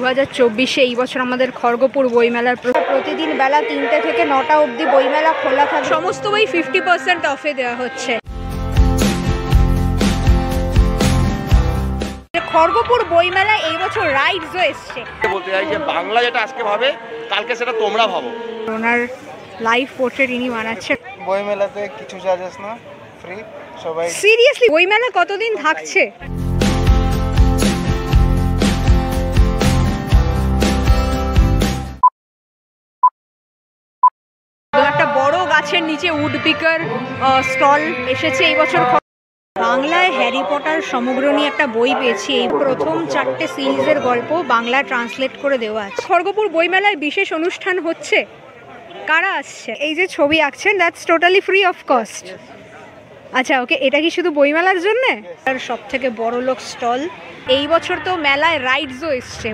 2024-এ এই বছর আমাদের খড়গপুর বইমেলার প্রতিদিন বেলা 3টে থেকে 9টা অবধি বইমেলা খোলা থাকে। সমস্ত বই 50% অফে দেওয়া হচ্ছে। খড়গপুর বইমেলায় এই বছর রাইডসও এসছে। বলতে চাই যে বাংলা যেটা আজকে ভাবে কালকে সেটা তোমরা ভাবো। ওনার লাইভ পোর্ট্রেট ইনি বানাচ্ছেন। বইমেলাতে কিছু চার্জেস না, ফ্রি সবাই। সিরিয়াসলি বইমেলা কতদিন থাকছে? একটা বড় গাছের নিচে উডপিকার স্টল এসেছে এই বছর। বাংলায় হ্যারি পটার সমগ্র নিয়ে একটা বই পেয়েছি। এই প্রথম 4টে সিরিজের গল্প বাংলা ট্রান্সলেট করে দেওয়া আছে। খড়গপুর বইমেলায় বিশেষ অনুষ্ঠান হচ্ছে। কারা আসছে? এই যে ছবি আঁকছেন, that's totally free of cost. আচ্ছা, ওকে, এটা কি শুধু বইমেলার জন্যে? আর সব থেকে বড় লোক স্টল। এই বছর তো মেলায় রাইডসও এসছে।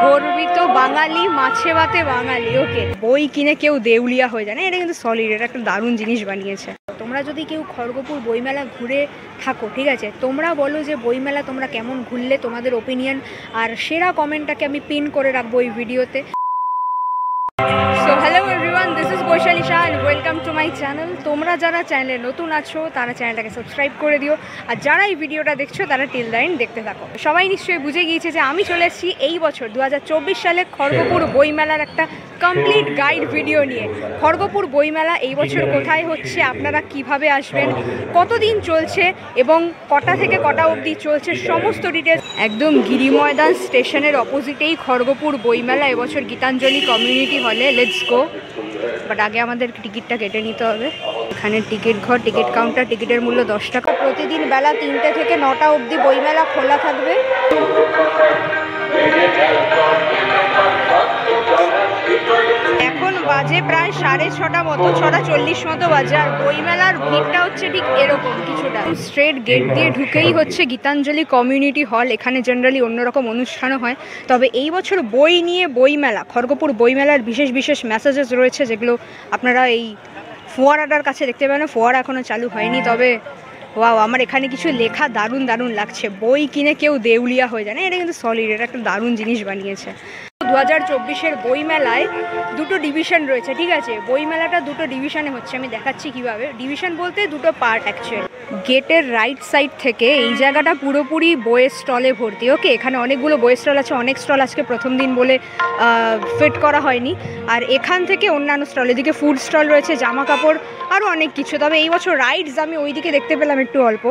গর্বিত বাঙালি, মাছে ভাতে বাঙালি। ওকে, বই কিনে কেউ দেউলিয়া হয়ে যায় না, এটা কিন্তু সলিড, এটা একটা দারুণ জিনিস বানিয়েছে। তোমরা যদি কেউ খড়গপুর বইমেলা ঘুরে থাকো, ঠিক আছে, তোমরা বলো যে বইমেলা তোমরা কেমন ঘুরলে, তোমাদের ওপিনিয়ন আর সেরা কমেন্টটাকে আমি পিন করে রাখবো এই ভিডিওতে। So hello everyone, this is Vaishali Shah and welcome to my channel. তোমরা যারা চ্যানেলে নতুন আছো তারা চ্যানেলটাকে সাবস্ক্রাইব করে দিও, আর যারা এই ভিডিওটা দেখছো তারা টিল দ্য এন্ড দেখতে থাকো। সবাই নিশ্চয়ই বুঝে গিয়েছে যে আমি চলে এসেছি এই বছর 2024 সালে খড়গপুর বইমেলার একটা কমপ্লিট গাইড ভিডিও নিয়ে। খড়গপুর বইমেলা এই বছর কোথায় হচ্ছে, আপনারা কিভাবে আসবেন, কতদিন চলছে এবং কটা থেকে কটা অবধি চলছে, সমস্ত ডিটেলস। একদম গিরি ময়দান স্টেশনের অপোজিটেই খড়গপুর বইমেলা এবছর গীতাঞ্জলি কমিউনিটি হলে। Let's go. বাট আগে আমাদের টিকিটটা কেটে নিতে হবে। এখানে টিকিট ঘর, টিকিট কাউন্টার, টিকিটের মূল্য 10 টাকা। প্রতিদিন বেলা 3টে থেকে 9টা অবধি বইমেলা খোলা থাকবে। এখন বাজে প্রায় 6:30 মতো, 6:40 মতো বাজে। আর বইমেলার ভিড়টা হচ্ছে ঠিক এরকম কিছুটা। স্ট্রেট গেট দিয়ে ঢুকেই হচ্ছে গীতাঞ্জলি কমিউনিটি হল। এখানে জেনারেলি অন্যরকম অনুষ্ঠানও হয়, তবে এই বছর বই নিয়ে বইমেলা, খড়গপুর বইমেলার বিশেষ বিশেষ মেসেজেস রয়েছে যেগুলো আপনারা এই ফোয়ারাটার কাছে দেখতে পাবেন। ফোয়ারা এখনও চালু হয়নি, তবে ওয়াও, আমার এখানে কিছু লেখা দারুণ দারুণ লাগছে। বই কিনে কেউ দেউলিয়া হয়ে যায় না, এটা কিন্তু সলিড, এটা একটা দারুণ জিনিস বানিয়েছে। 2024-এর বইমেলায় দুটো ডিভিশন রয়েছে, ঠিক আছে। বইমেলাটা দুটো ডিভিশনে হচ্ছে, আমি দেখাচ্ছি কিভাবে। ডিভিশন বলতে দুটো পার্ট অ্যাকচুয়ালি। গেটের রাইট সাইড থেকে এই জায়গাটা পুরোপুরি বইয়ের স্টলে ভর্তি। ওকে, এখানে অনেকগুলো বইয়ের স্টল আছে। অনেক স্টল আজকে প্রথম দিন বলে ফিট করা হয়নি। আর এখান থেকে অন্যান্য স্টল, এদিকে ফুড স্টল রয়েছে, জামা কাপড়, আরও অনেক কিছু। তবে এই বছর রাইডস আমি ওইদিকে দেখতে পেলাম একটু অল্প।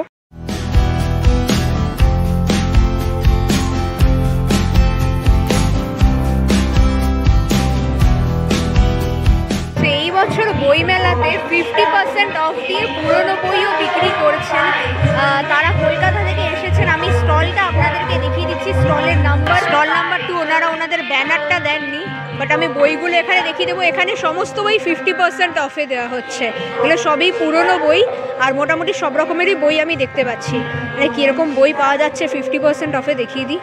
এই বছর বইমেলাতে 50% অফ দিয়ে পুরনো বইও বিক্রি করছেন। তারা কলকাতা থেকে এসেছেন। আমি স্টলটা আপনাদেরকে দেখিয়ে দিচ্ছি। স্টলের নাম্বার, স্টল নাম্বার 2। ওনারা ওনাদের ব্যানারটা দেননি, বাট আমি বইগুলো এখানে দেখিয়ে দেবো। এখানে সমস্ত বই 50% অফে দেওয়া হচ্ছে। এগুলো সবই পুরনো বই, আর মোটামুটি সব রকমেরই বই আমি দেখতে পাচ্ছি। মানে কীরকম বই পাওয়া যাচ্ছে 50% অফে দেখিয়ে দিই।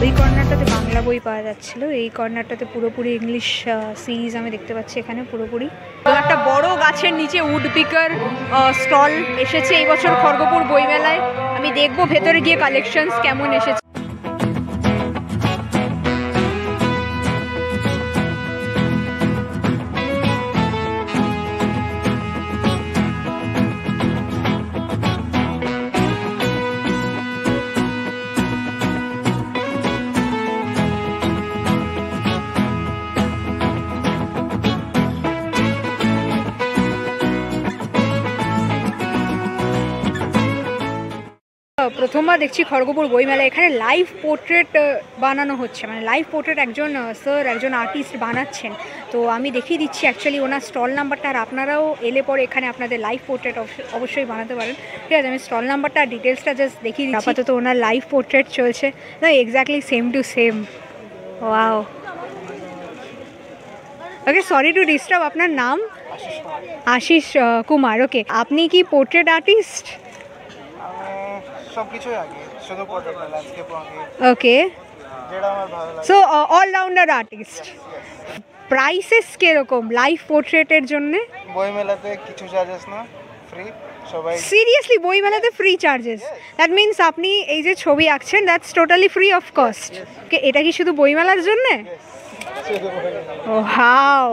এই কর্নারটাতে বাংলা বই পাওয়া যাচ্ছিলো, এই কর্নারটাতে পুরোপুরি ইংলিশ সিরিজ আমি দেখতে পাচ্ছি এখানে পুরোপুরি। একটা বড় গাছের নিচে উডপিকার স্টল এসেছে এই বছর খড়গপুর বইমেলায়। আমি দেখবো ভেতরে গিয়ে কালেকশনস কেমন এসেছে। প্রথমবার দেখছি খড়গপুর বইমেলা। এখানে লাইভ পোর্ট্রেট বানানো হচ্ছে, মানে লাইভ পোর্ট্রেট একজন স্যার, একজন আর্টিস্ট বানাচ্ছেন। তো আমি দেখিয়ে দিচ্ছি অ্যাকচুয়ালি ওনার স্টল নাম্বারটা। আর আপনারাও এলে পরে এখানে আপনাদের লাইভ পোর্ট্রেট অবশ্যই বানাতে পারেন, ঠিক আছে। আমি স্টল নাম্বারটা ডিটেলসটা জাস্ট দেখিয়ে দিচ্ছি। আপাতত ওনার লাইভ পোর্ট্রেট চলছে। না, exactly same to same. Wow. Okay, sorry to disturb. আপনার নাম? আশিস কুমার। ওকে, আপনি কি পোর্ট্রেট আর্টিস্ট? সবকিছুই আগে, শুধু পোর্ট্রেট না, ল্যান্ডস্কেপও আগে। ওকে, যেটা আমার ভালো লাগে। So allrounder artist. প্রাইসেস কিরকম লাইভ পোর্ট্রেটের জন্য? বই মেলাতে কিছু চার্জেস না, ফ্রি সবাই। সিরিয়াসলি বইমেলাতে ফ্রি চার্জেস? দ্যাট মিনস আপনি এই যে ছবি আঁকছেন that's totally free of cost. এটা কি শুধু বইমেলার জন্য? ও হাও।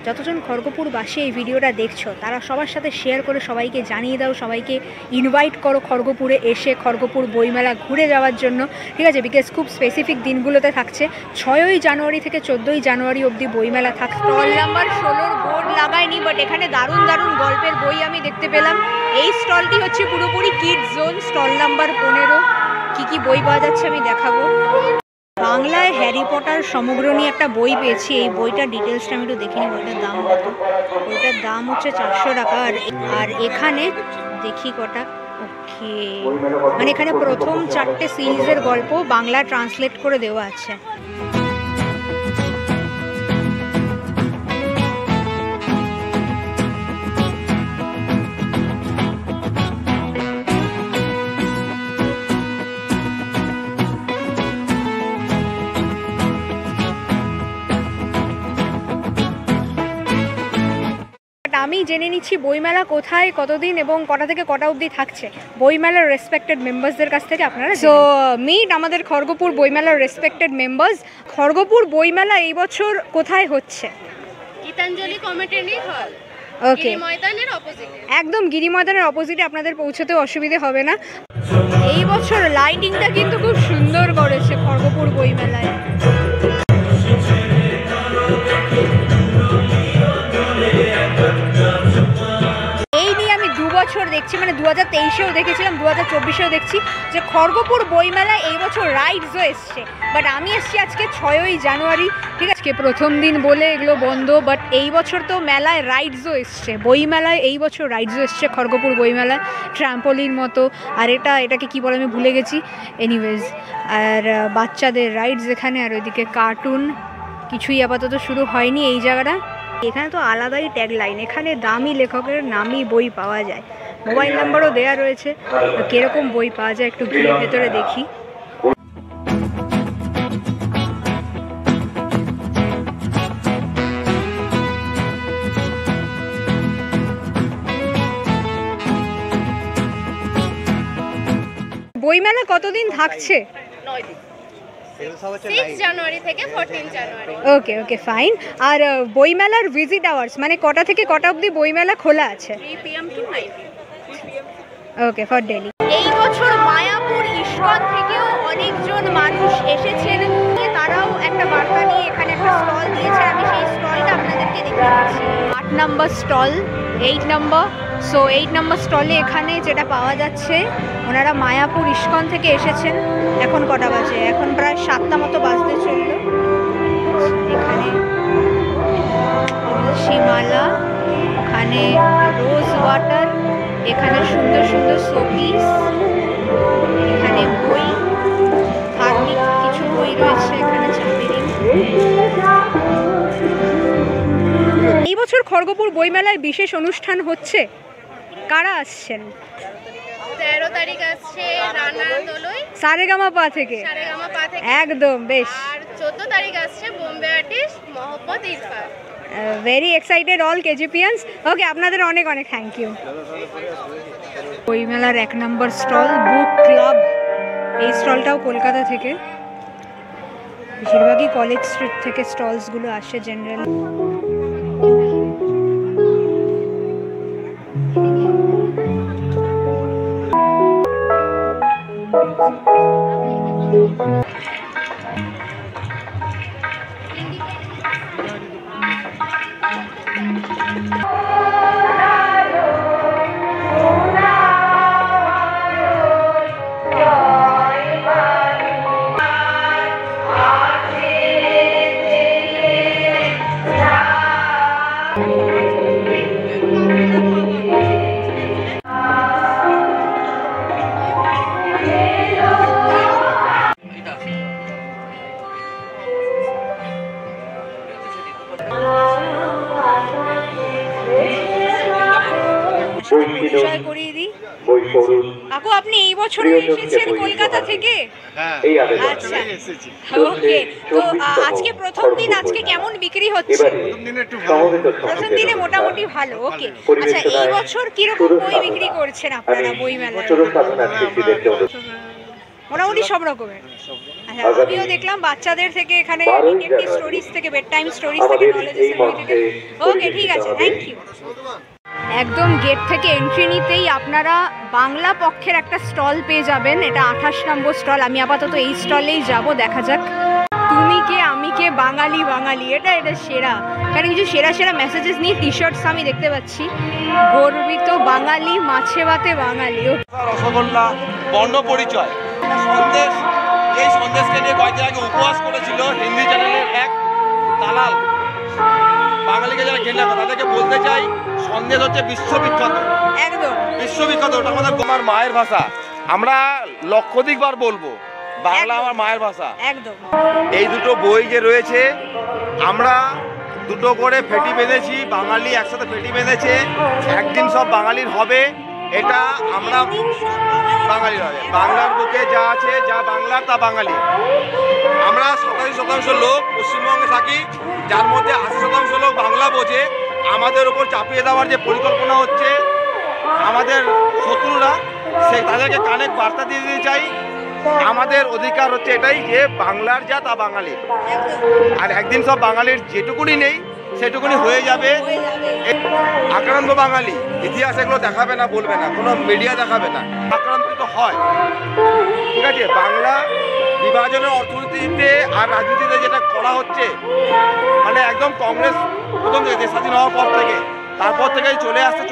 যতজন খড়গপুরবাসী এই ভিডিওটা দেখছো তারা সবার সাথে শেয়ার করে সবাইকে জানিয়ে দাও, সবাইকে ইনভাইট করো খড়গপুরে এসে খড়গপুর বইমেলা ঘুরে যাওয়ার জন্য, ঠিক আছে? বিকজ খুব স্পেসিফিক দিনগুলোতে থাকছে, 6ই জানুয়ারি থেকে 14ই জানুয়ারি অবধি বইমেলা থাকছে। স্টল নাম্বার 16 বোর্ড লাগায়নি, বাট এখানে দারুণ দারুণ গল্পের বই আমি দেখতে পেলাম। এই স্টলটি হচ্ছে পুরোপুরি কিডস জোন, স্টল নাম্বার 15। কী কী বই পাওয়া যাচ্ছে আমি দেখাবো। বাংলায় হ্যারি পটার সমগ্র নিয়ে একটা বই পেয়েছি। এই বইটার ডিটেলসটা আমি একটু দেখিনি। বইটার দাম কত? বইটার দাম হচ্ছে 400 টাকা। আর এখানে দেখি কটা, ওকে, মানে এখানে প্রথম 4টে সিরিজের গল্প বাংলা ট্রান্সলেট করে দেওয়া আছে। আমি জেনে নিচ্ছি বইমেলা কোথায়, কতদিন এবং কটা থেকে কটা অবধি থাকছে বইমেলার রেসপেক্টেড মেম্বার্সদের কাছ থেকে আপনারা। সো মিট আমাদের খড়গপুর বইমেলার রেসপেক্টেড মেম্বার্স। খড়গপুর বইমেলা এই বছর কোথায় হচ্ছে? গীতাঞ্জলি কমিউনিটি হল, ওকে, ময়দানের অপোজিটে। একদম গিরি ময়দানের অপোজিটে, আপনাদের পৌঁছতে অসুবিধে হবে না। এই বছর লাইটিংটা কিন্তু খুব সুন্দর করেছে খড়গপুর বইমেলায়। এই নিয়ে আমি 2 বছর দেখছি, মানে 2023-এও দেখেছিলাম, 2024-এও দেখছি যে খড়গপুর বইমেলায় এই বছর রাইডসও এসছে। বাট আমি এসছি আজকে 6ই জানুয়ারি, ঠিক আছে? প্রথম দিন বলে এগুলো বন্ধ, বাট এই বছর তো মেলায় রাইডসও এসছে। বইমেলায় এই বছর রাইডসও এসছে খড়গপুর বইমেলায়, ট্র্যাম্পোলিন মতো। আর এটাকে কি বলে আমি ভুলে গেছি। এনিওয়েজ, আর বাচ্চাদের রাইডস এখানে, আর ওইদিকে কার্টুন। কিছুই আপাতত শুরু হয়নি এই জায়গাটা। এখানে তো আলাদাই ট্যাগ লাইন, এখানে দামি লেখকের নামই বই পাওয়া যায়, মোবাইল নাম্বারও দেওয়া রয়েছে। কিরকম বই পাওয়া যায় একটু গিয়ে ভেতরে দেখি। বইমেলা কতদিন থাকছে? 9 দিন, 6 জানুয়ারি থেকে 14 জানুয়ারি। ওকে ওকে ফাইন। আর বইমেলার ভিজিট আওয়ার্স মানে কটা থেকে কটা অবধি বইমেলা খোলা আছে? 3 PM to 9 PM। Okay, for daily. এই বছর মায়াপুর ইস্কন থেকেও অনেকজন মানুষ এসেছেন, তারাও একটা বার্তা নিয়ে এখানে একটা স্টল দিয়েছে। আমি সেই স্টলটা আপনাদেরকে দেখিয়ে দিচ্ছি। 8 নম্বর স্টল, 8 নম্বর। সো 8 নম্বর স্টলে এখানে যেটা পাওয়া যাচ্ছে, ওনারা মায়াপুর ইস্কন থেকে এসেছেন। এখন কটা বাজে? এখন প্রায় 7টা মতো বাজতে চলল। এখানে তুলসীমালা, ওখানে রোজ ওয়াটার, এখানে সুন্দর সুন্দর শোপিস, এখানে বই, ধার্মিক কিছু বই রয়েছে এখানে চাঁদেরই। এই বছর খড়গপুর বইমেলায় বিশেষ অনুষ্ঠান হচ্ছে, কারা আসছেন? 13 তারিখ আসছে রানা দোলই, সারেগামাপা থেকে। সারেগামাপা থেকে একদম বেশ। আর 14 তারিখ আসছে Bombay artist Mohammad Irfan. Very excited all KGPians. Okay, আপনাদের অনেক অনেক থ্যাংক ইউ। বইমেলার 1 নম্বর স্টল বুক ক্লাব। এই স্টলটাও কলকাতা থেকে, বেশিরভাগই কলেজ স্ট্রিট থেকে স্টলসগুলো আসে জেনারেলি। পরিচয় করিয়ে দিই। কাকু আপনি এই বছর এসেছেন কলকাতা থেকে? হ্যাঁ আচ্ছা ওকে, তো আজকে প্রথম দিন, আজকে কেমন বিক্রি হচ্ছে? প্রথম দিনে মোটামুটি ভালো, ওকে। আচ্ছা এই বছর কিরকম বই বিক্রি করছেন আপনারা বই মেলায়? মোটামুটি সব রকমের। আচ্ছা আমিও দেখলাম বাচ্চাদের থেকে এখানে ডিটেকটিভ স্টোরিজ থেকে, বেড টাইম স্টোরিজ থেকে, নলেজের বই থেকে। ওকে ঠিক আছে, থ্যাংক ইউ। একদম গেট থেকে এন্ট্রি নিতেই আপনারা বাংলা পক্ষের একটা স্টল পেয়ে যাবেন। এটা 28 নম্বর স্টল। আমি আপাতত এই স্টলেই যাব, দেখা যাক। তুমি কে আমি কে বাঙালি বাঙালি, এটা সেরা। এখানে কিছু সেরা সেরা মেসেজেস নিয়ে টি শার্টস আমি দেখতে পাচ্ছি। গর্বিত বাঙালি, মাছে ভাতে বাঙালি। রসগোল্লা, বর্ণ পরিচয়, সন্দেশ। এই সন্দেশকে নিয়ে কয়েকদিন আগে উপহাস করেছিল হিন্দি চ্যানেলের এক দালাল। বাঙালিকে যারা ঘেন্না করে তাদেরকে বলতে চাই, সন্দেশ হচ্ছে বিশ্ববিখ্যাত, একদম বিশ্ববিখ্যাত। ওটা আমাদের আমার মায়ের ভাষা, আমরা লক্ষাধিকবার বলবো বাংলা আমার মায়ের ভাষা। একদম। এই দুটো বই যে রয়েছে, আমরা দুটো করে ফেটি বেঁধেছি, বাঙালি একসাথে ফেটি বেঁধেছে। একদিন সব বাঙালির হবে, এটা আমরা বাঙালির হবে। বাংলার বুকে যা আছে, যা বাংলার তা বাঙালি। আমরা 87% লোক পশ্চিমবঙ্গে থাকি, যার মধ্যে 80% লোক বাংলা বোঝে। আমাদের ওপর চাপিয়ে দেওয়ার যে পরিকল্পনা হচ্ছে আমাদের শত্রুরা, সেই তাদেরকে কানে বার্তা দিয়ে দিতে চাই, আমাদের অধিকার হচ্ছে এটাই যে বাংলার যা তা বাঙালি। আর একদিন সব বাঙালির যেটুকুনি নেই সেটুকুনি হয়ে যাবে। আক্রান্ত বাঙালি, ইতিহাস এগুলো দেখাবে না, বলবে না, কোনো মিডিয়া দেখাবে না, আক্রান্ত হয়। ঠিক আছে, বাংলা বিভাজনের অর্থনীতিতে আর রাজনীতিতে যেটা করা হচ্ছে, মানে একদম কংগ্রেস প্রথম থেকে দেশ স্বাধীন হওয়ার পর থেকে, তারপর থেকেই চলে আসছে।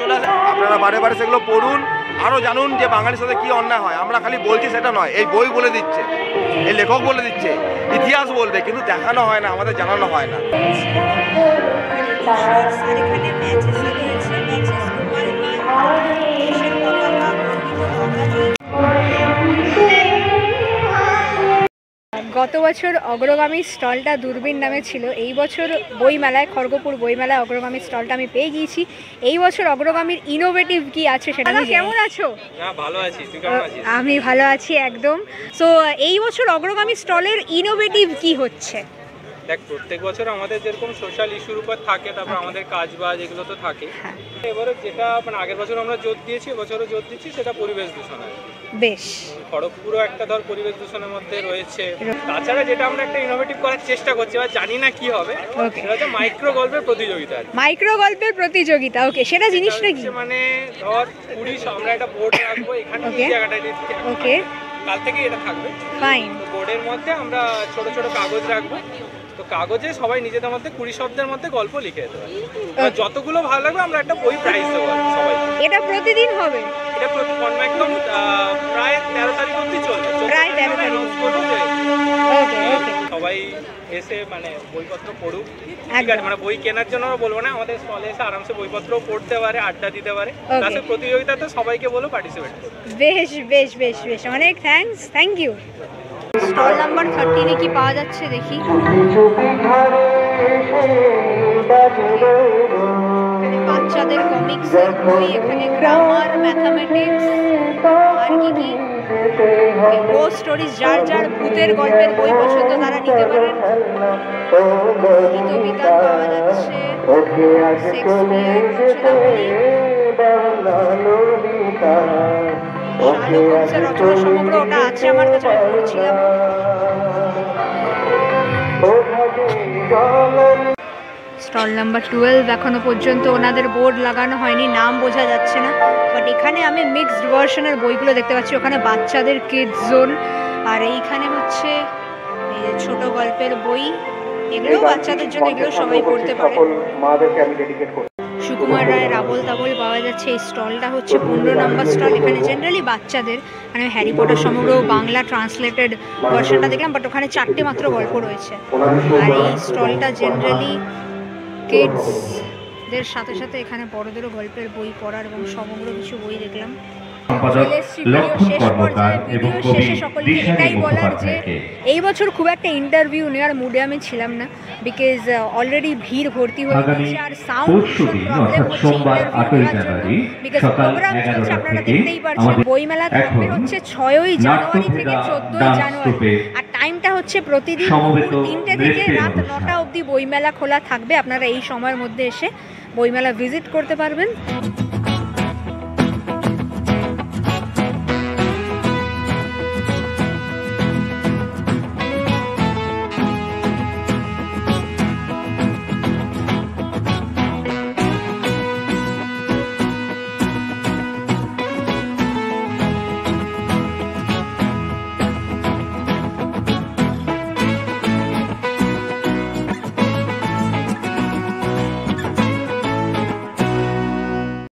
আপনারা বারে বারে সেগুলো পড়ুন, আরও জানুন যে বাঙালির সাথে কী অন্যায় হয়। আমরা খালি বলছি সেটা নয়, এই বই বলে দিচ্ছে, এই লেখক বলে দিচ্ছে, ইতিহাস বলবে, কিন্তু দেখানো হয় না, আমাদের জানানো হয় না। গত বছর অগ্রগামী স্টলটা দূরবীন নামে ছিল, এই বছর বইমেলায়, খড়গপুর বইমেলায় অগ্রগামী স্টলটা আমি পেয়ে গিয়েছি। এই বছর অগ্রগামীর ইনোভেটিভ কি আছে সেটা। কেমন আছো? ভালো আছি, তুই কেমন আছিস? আমি ভালো আছি একদম। সো এই বছর অগ্রগামী স্টলের ইনোভেটিভ কি হচ্ছে? দেখ, প্রত্যেক বছর আমাদের যেরকম সোশ্যাল ইস্যুর উপর থাকে, তারপর আমাদের কাজ বাজ এগুলো তো থাকে। এবারে যেটা মানে আগের বছর আমরা জোর দিয়েছি, এবছরও জোর দিচ্ছি, সেটা পরিবেশ দূষণ। বেশ, খড়গপুরও একটা ধর পরিবেশ দূষণের মধ্যে রয়েছে। তাছাড়া যেটা আমরা একটা ইনোভেটিভ করার চেষ্টা করছি, এবার জানি না কি হবে, সেটা হচ্ছে মাইক্রো গল্পের প্রতিযোগিতা। মাইক্রো গল্পের প্রতিযোগিতা, ওকে, সেটা জিনিসটা কি? মানে ধর 20 আমরা একটা বোর্ড রাখবো এখানে, এই জায়গাটায়, ওকে, কাল থেকে এটা থাকবে। ফাইন। বোর্ডের মধ্যে আমরা ছোট ছোট কাগজ রাখবো, তো কাগজে সবাই নিজেদের মধ্যে 20 শব্দের মধ্যে গল্প লিখে যেতে পারে। যতগুলো ভালো লাগবে আমরা একটা বই প্রাইজ দেবো সবাই। এটা প্রতিদিন হবে? এটা একদম প্রায় 13 তারিখ অবধি চলবে। প্রায় 13 তারিখ। সবাই এসে মানে বইপত্র পড়ুক, ঠিক আছে? মানে বই কেনার জন্য বলবো না, আমাদের স্টলে এসে আরামসে বইপত্র পড়তে পারে, আড্ডা দিতে পারে। তাছাড়া প্রতিযোগিতাতে সবাইকে বলো পার্টিসিপেট করতে। বেশ বেশ বেশ বেশ, অনেক thanks, thank you. Stall number 13 এ কি পাওয়া যাচ্ছে দেখি। এখানে বাচ্চাদের কমিক্সের বই, এখানে গ্রামার, ম্যাথামেটিক্স, আর কি কি গোস্ট স্টোরিজ, যার যার ভূতের গল্পের বই পছন্দ তারা নিতে পারেন। গীতবিতান পাওয়া যাচ্ছে, শেক্সপিয়ার, শার্লক হোমসের রচনা সমগ্র ওটা আছে আমার কাছে, আমি পড়েছিলাম। স্টল নাম্বার 12 এখনো পর্যন্ত ওনাদের বোর্ড লাগানো হয়নি, নাম বোঝা যাচ্ছে না, বাট এখানে আমি মিক্সড ভার্সনের বইগুলো দেখতে পাচ্ছি। ওখানে বাচ্চাদের কিডস জোন, আর এইখানে হচ্ছে এই যে ছোট গল্পের বই, এগুলো বাচ্চাদের জন্য, এগুলো সবাই পড়তে পারে। সুকুমার রায়ের আবোল তাবোল পাওয়া যাচ্ছে। এই স্টলটা হচ্ছে 15 নম্বর স্টল। এখানে জেনারেলি বাচ্চাদের, মানে হ্যারি পটার সমগ্র বাংলা ট্রান্সলেটেড ভার্সনটা দেখলাম, বাট ওখানে 4টে মাত্র গল্প রয়েছে। আর এই স্টলটা জেনারেলি কিডসদের সাথে সাথে এখানে বড়দেরও গল্পের বই পড়ার এবং সমগ্র কিছু বই দেখলাম। সম্পাদক চলে এসেছি ভিডিও লক্ষণ শেষ কর্মকার পর্যায়ে। এবং ভিডিও কবি শেষে সকলকে দিশারি এটাই বলার যে মুখোপাধ্যায়কে। এই বছর খুব একটা ইন্টারভিউ নেওয়ার মুডে আমি ছিলাম না, বিকজ অলরেডি ভিড় ভর্তি হয়ে আগামী গেছে আর সাউন্ড পরশুদিন অর্থাৎ সোমবার 8ই জানুয়ারি বিকজ সকাল প্রোগ্রাম চলছে 11টা আপনারা থেকে দেখতেই পাচ্ছেন। আমাদের বইমেলা থাকবে এখন হচ্ছে 6ই জানুয়ারি থেকে নাট্যভেদা 14ই ডান্স জানুয়ারি, ট্রুপে আর টাইমটা হচ্ছে প্রতিদিন সমবেত 3টে থেকে নৃত্যের রাত অনুষ্ঠান। 9টা অবধি বইমেলা খোলা থাকবে। আপনারা এই সময়ের মধ্যে এসে বইমেলা ভিজিট করতে পারবেন।